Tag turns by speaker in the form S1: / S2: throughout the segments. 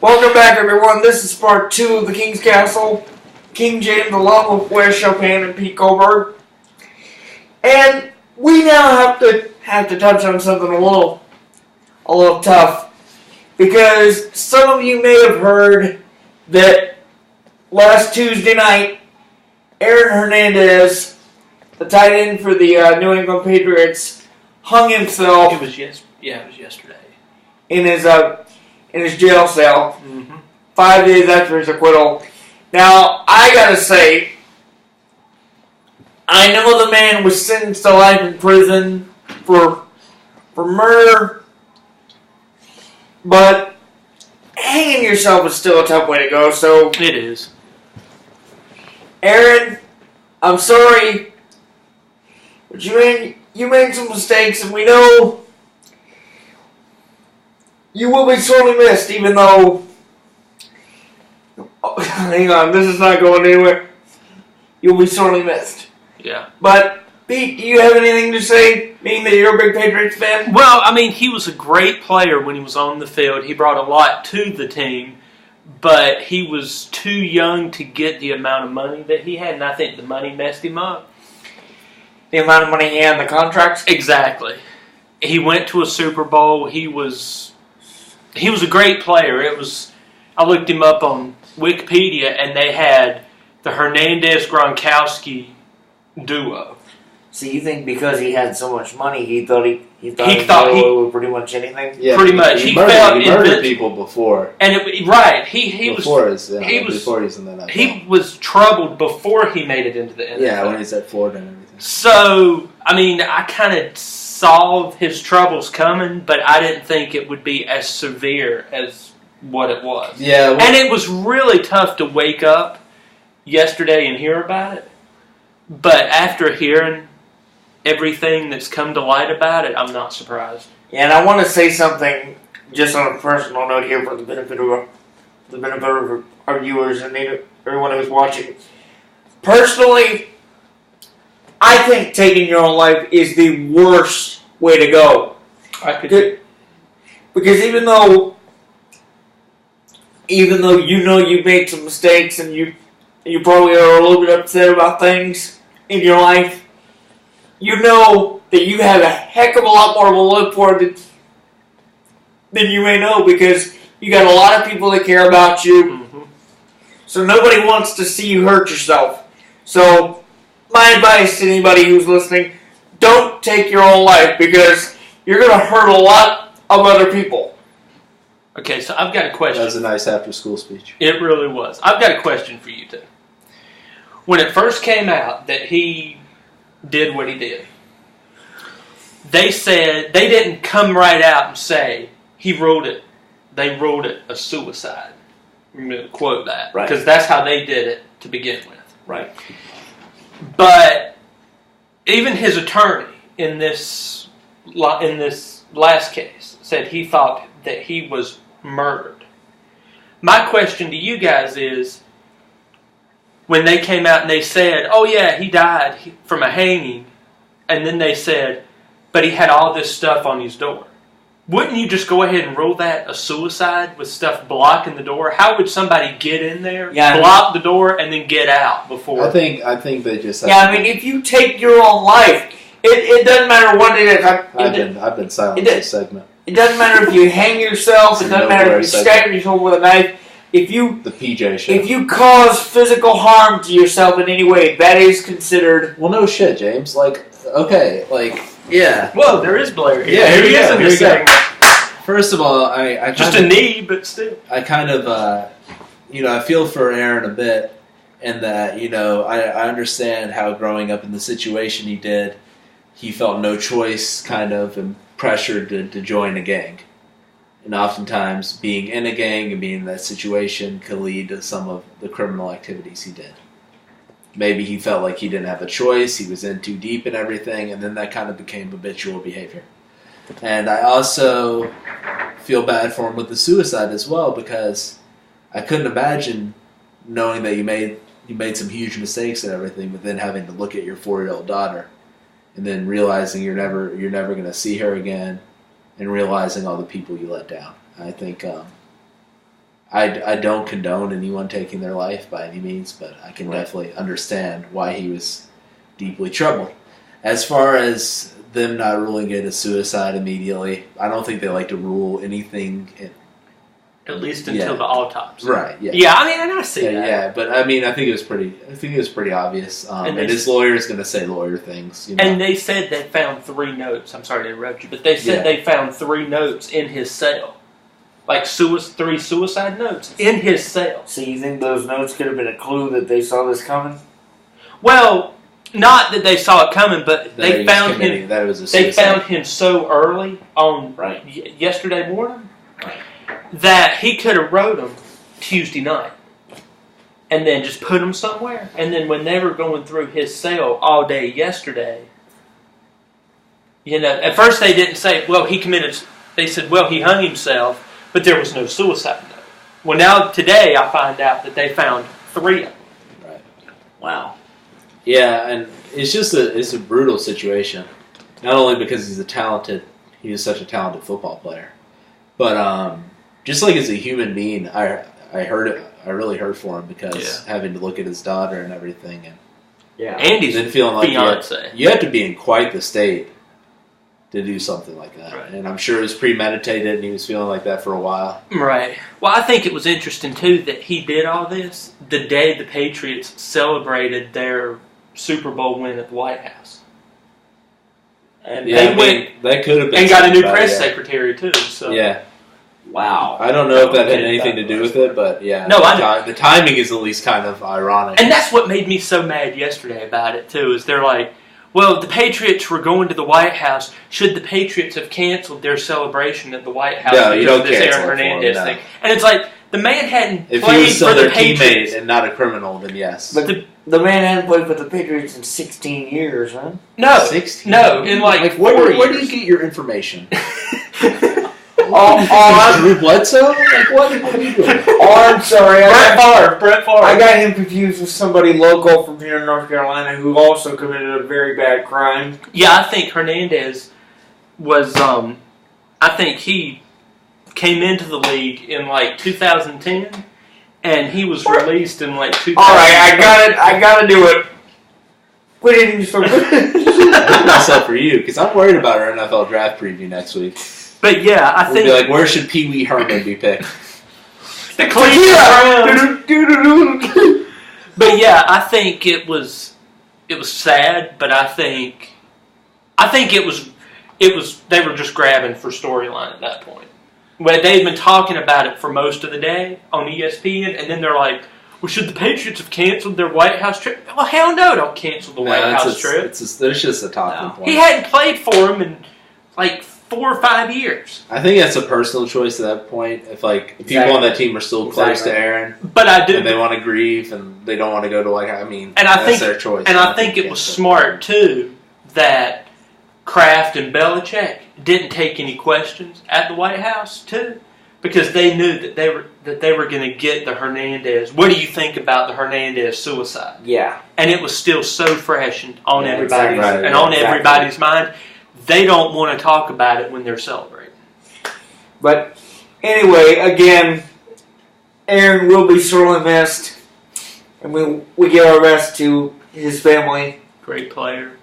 S1: Welcome back, everyone. This is part 2 of the King's Castle. King James, along with Wes Chopin and Pete Goldberg. And we now have to touch on something a little tough, because some of you may have heard that last Tuesday night, Aaron Hernandez, the tight end for the New England Patriots, hung himself.
S2: It was yesterday.
S1: In his jail cell, 5 days after his acquittal. Now, I gotta say, I know the man was sentenced to life in prison for murder, but hanging yourself is still a tough way to go, so...
S2: It is.
S1: Aaron, I'm sorry, but you made some mistakes, and we know you will be sorely missed, even though... Oh, hang on, this is not going anywhere. You'll be sorely missed.
S2: Yeah.
S1: But, Pete, do you have anything to say, being that you're a big Patriots fan?
S2: Well, I mean, he was a great player when he was on the field. He brought a lot to the team, but he was too young to get the amount of money that he had, and I think the money messed him up.
S1: The amount of money he had in the contracts?
S2: Exactly. He went to a Super Bowl. He was a great player. I looked him up on Wikipedia, and they had the Hernandez-Gronkowski duo.
S1: So you think because he had so much money, he thought he could get away with pretty much anything?
S3: Yeah,
S2: pretty much.
S3: He murdered people before.
S2: And he was
S3: in the NFL.
S2: He was troubled before he made it into the NFL.
S3: Yeah, when he's at Florida and everything.
S2: So, I mean, I kind of saw his troubles coming, but I didn't think it would be as severe as what it was.
S3: Yeah.
S2: And it was really tough to wake up yesterday and hear about it. But after hearing everything that's come to light about it, I'm not surprised.
S1: Yeah, and I want to say something just on a personal note here for the benefit of our viewers and everyone who's watching. Personally, I think taking your own life is the worst way to go. Because even though you know you made some mistakes and you probably are a little bit upset about things in your life, you know that you have a heck of a lot more to look for than you may know, because you got a lot of people that care about you. Mm-hmm. So nobody wants to see you hurt yourself. So my advice to anybody who's listening, don't take your own life, because you're going to hurt a lot of other people.
S2: Okay, so I've got a question.
S3: That was a nice after-school speech.
S2: It really was. I've got a question for you two. When it first came out that he did what he did, they said, they didn't come right out and say he wrote it. They wrote it a suicide. I'm going to quote that.
S1: Right.
S2: Because that's how they did it to begin with.
S1: Right.
S2: But even his attorney in this last case said he thought that he was murdered. My question to you guys is, when they came out and they said, oh yeah, he died from a hanging, and then they said, but he had all this stuff on his door. Wouldn't you just go ahead and rule that a suicide with stuff blocking the door? How would somebody get in there, block the door, and then get out before?
S3: I think they just...
S1: if you take your own life, it doesn't matter what it is.
S3: I've been silent this segment.
S1: It doesn't matter if you hang yourself. It doesn't matter if you stab yourself with a knife. The PJ show. If you cause physical harm to yourself in any way, that is considered...
S3: Well, no shit, James. Yeah.
S2: Whoa, there is Blair.
S3: Yeah, here he is in this
S2: segment.
S3: First of all, I
S2: just a knee, but still.
S3: I kind of, I feel for Aaron a bit, in that, I understand how growing up in the situation he did, he felt no choice, kind of, and pressured to join a gang. And oftentimes, being in a gang and being in that situation could lead to some of the criminal activities he did. Maybe he felt like he didn't have a choice, he was in too deep and everything, and then that kind of became habitual behavior. And I also feel bad for him with the suicide as well, because I couldn't imagine knowing that you made some huge mistakes and everything, but then having to look at your 4-year-old daughter and then realizing you're never going to see her again, and realizing all the people you let down. I think I don't condone anyone taking their life by any means, but I can definitely understand why he was deeply troubled. As far as them not ruling it a suicide immediately, I don't think they like to rule anything.
S2: At least until the autopsy.
S3: Right. Yeah.
S2: Yeah. I mean, and I see that.
S3: Yeah, but I mean, I think it was pretty obvious. And his lawyer is going to say lawyer things. You know?
S2: And they said they found 3 notes. I'm sorry to interrupt you, but they said they found 3 notes in his cell, like 3 suicide notes in his cell.
S1: So you think those notes could have been a clue that they saw this coming?
S2: Well, not that they saw it coming, but they found him.
S3: That it was a suicide.
S2: They found him so early on yesterday morning that he could have wrote them Tuesday night and then just put them somewhere. And then when they were going through his cell all day yesterday, at first they didn't say, well, he committed. They said, well, he hung himself, but there was no suicide note. Well, now today I find out that they found 3 of them.
S3: Right.
S1: Wow.
S3: Yeah, and it's a brutal situation. Not only because he is such a talented football player, but just like as a human being, I really hurt for him because having to look at his daughter and everything, and
S2: Andy's
S3: then feeling like
S2: fiance.
S3: you have to be in quite the state to do something like that.
S2: Right.
S3: And I'm sure it was premeditated, and he was feeling like that for a while.
S2: Right. Well, I think it was interesting too that he did all this the day the Patriots celebrated their Super Bowl win at the White House. And they went
S3: that could have been
S2: and got a new press secretary too. So
S1: wow.
S3: I don't know if that had anything to do with it, but the timing is at least kind of ironic.
S2: And that's what made me so mad yesterday about it too. Is they're like, well, the Patriots were going to the White House. Should the Patriots have canceled their celebration at the White House because of this Aaron Hernandez thing? And it's like the man hadn't
S3: if
S2: played
S3: he was
S2: for the
S3: their
S2: Patriots
S3: teammate and not a criminal, then yes.
S1: But the man hadn't played for the Patriots in 16 years, huh?
S2: No,
S3: 16.
S2: No, in like 4 years.
S3: Where do you get your information?
S1: Drew
S3: Bledsoe? Like what are you doing?
S1: I'm sorry.
S2: Brett Favre.
S1: I got him confused with somebody local from here in North Carolina who also committed a very bad crime.
S2: Yeah, I think Hernandez was. I think he came into the league in like 2010, and he was released in like 2000.
S1: All right, I gotta do it. Quit hitting so good.
S3: I'm myself for you because I'm worried about our NFL draft preview next week.
S2: But yeah, I think
S3: we'll be like, where should Pee Wee Herman be picked?
S2: The Cleveland Browns. But yeah, I think it was sad, but I think it was they were just grabbing for storyline at that point. When they'd been talking about it for most of the day on ESPN, and then they're like, well, should the Patriots have canceled their White House trip? Well, hell no, don't cancel the White House trip.
S3: There's just a talking point.
S2: He hadn't played for him in like 4 or 5 years.
S3: I think that's a personal choice at that point. If people on that team are still close to Aaron,
S2: but I do,
S3: and they want to grieve and they don't want to go to White House. I mean,
S2: and
S3: that's their choice.
S2: And I think it was smart too that Kraft and Belichick didn't take any questions at the White House too, because they knew that they were going to get the Hernandez. What do you think about the Hernandez suicide?
S1: Yeah,
S2: and it was still so fresh on everybody's
S1: exactly.
S2: Everybody's mind. They don't want to talk about it when they're celebrating.
S1: But anyway, again, Aaron will be sorely missed, and we give our best to his family.
S2: Great player,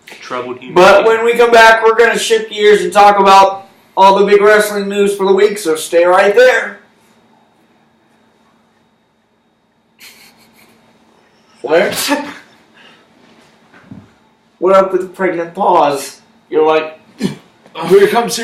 S2: troubled human.
S1: But when we come back, we're going to shift gears and talk about all the big wrestling news for the week, so stay right there. What? What up with the pregnant pause? You're like,
S3: oh, here it comes.